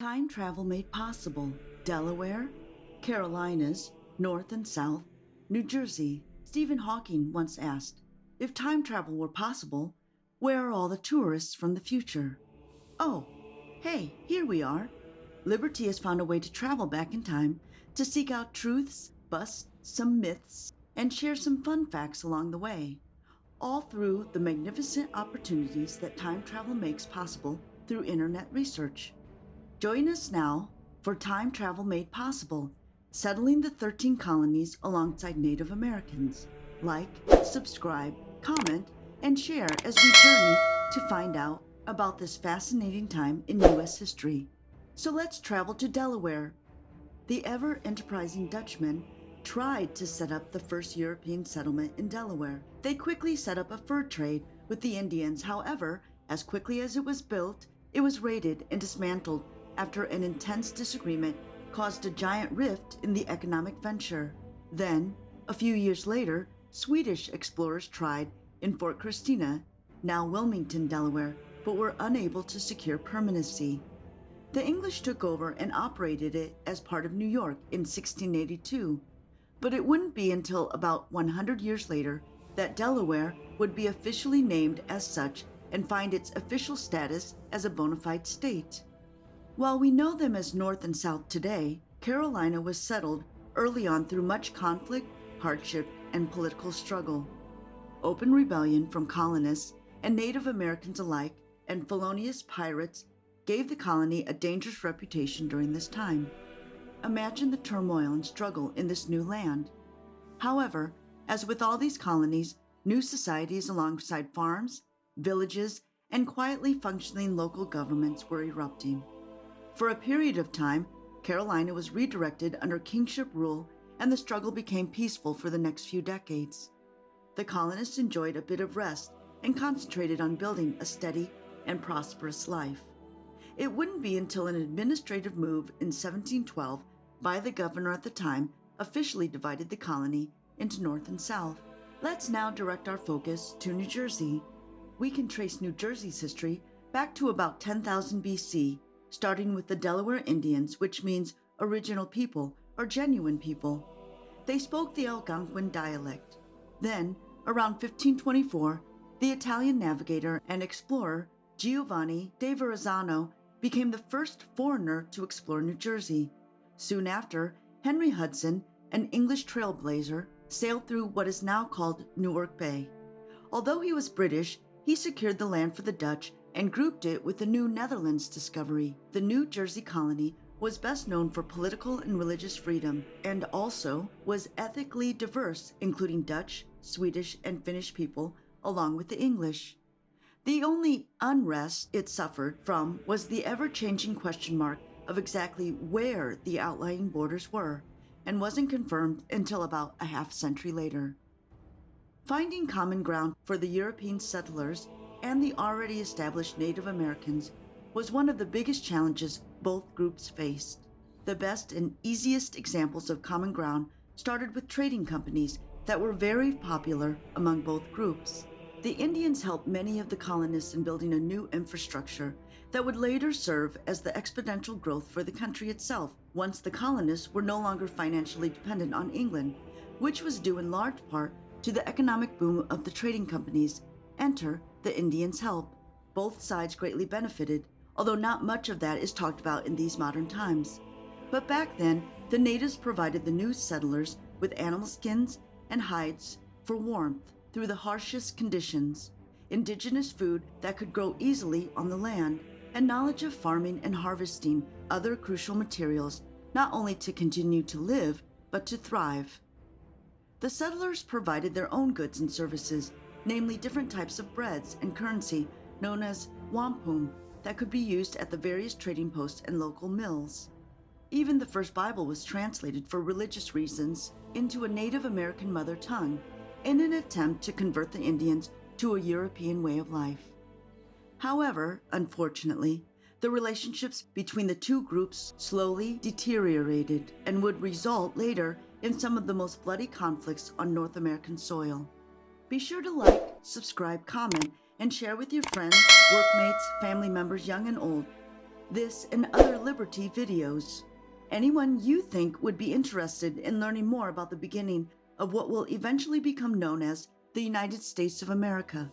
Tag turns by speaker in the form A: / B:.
A: Time travel made possible. Delaware, Carolinas, North and South, New Jersey. Stephen Hawking once asked, if time travel were possible, where are all the tourists from the future? Oh, hey, here we are. Liber-Tea has found a way to travel back in time to seek out truths, bust some myths, and share some fun facts along the way, all through the magnificent opportunities that time travel makes possible through internet research. Join us now for Time Travel Made Possible, settling the 13 colonies alongside Native Americans. Like, subscribe, comment, and share as we journey to find out about this fascinating time in U.S. history. So let's travel to Delaware. The ever-enterprising Dutchmen tried to set up the first European settlement in Delaware. They quickly set up a fur trade with the Indians. However, as quickly as it was built, it was raided and dismantled after an intense disagreement caused a giant rift in the economic venture. Then, a few years later, Swedish explorers tried in Fort Christina, now Wilmington, Delaware, but were unable to secure permanency. The English took over and operated it as part of New York in 1682, but it wouldn't be until about 100 years later that Delaware would be officially named as such and find its official status as a bona fide state. While we know them as North and South today, Carolina was settled early on through much conflict, hardship, and political struggle. Open rebellion from colonists and Native Americans alike and felonious pirates gave the colony a dangerous reputation during this time. Imagine the turmoil and struggle in this new land. However, as with all these colonies, new societies alongside farms, villages, and quietly functioning local governments were erupting. For a period of time, Carolina was redirected under kingship rule, and the struggle became peaceful for the next few decades. The colonists enjoyed a bit of rest and concentrated on building a steady and prosperous life. It wouldn't be until an administrative move in 1712 by the governor at the time officially divided the colony into North and South. Let's now direct our focus to New Jersey. We can trace New Jersey's history back to about 10,000 BC, starting with the Delaware Indians, which means original people or genuine people. They spoke the Algonquin dialect. Then, around 1524, the Italian navigator and explorer Giovanni da Verrazzano became the first foreigner to explore New Jersey. Soon after, Henry Hudson, an English trailblazer, sailed through what is now called Newark Bay. Although he was British, he secured the land for the Dutch and grouped it with the New Netherlands discovery. The New Jersey colony was best known for political and religious freedom, and also was ethically diverse, including Dutch, Swedish, and Finnish people, along with the English. The only unrest it suffered from was the ever-changing question mark of exactly where the outlying borders were, and wasn't confirmed until about a half-century later. Finding common ground for the European settlers and the already established Native Americans was one of the biggest challenges both groups faced. The best and easiest examples of common ground started with trading companies that were very popular among both groups. The Indians helped many of the colonists in building a new infrastructure that would later serve as the exponential growth for the country itself once the colonists were no longer financially dependent on England, which was due in large part to the economic boom of the trading companies. Enter the Indians' help. Both sides greatly benefited, although not much of that is talked about in these modern times. But back then, the natives provided the new settlers with animal skins and hides for warmth through the harshest conditions, indigenous food that could grow easily on the land, and knowledge of farming and harvesting other crucial materials, not only to continue to live, but to thrive. The settlers provided their own goods and services, namely different types of breads and currency known as wampum that could be used at the various trading posts and local mills. Even the first Bible was translated for religious reasons into a Native American mother tongue in an attempt to convert the Indians to a European way of life. However, unfortunately, the relationships between the two groups slowly deteriorated and would result later in some of the most bloody conflicts on North American soil. Be sure to like, subscribe, comment, and share with your friends, workmates, family members, young and old. this and other Liber-Tea videos. Anyone you think would be interested in learning more about the beginning of what will eventually become known as the United States of America.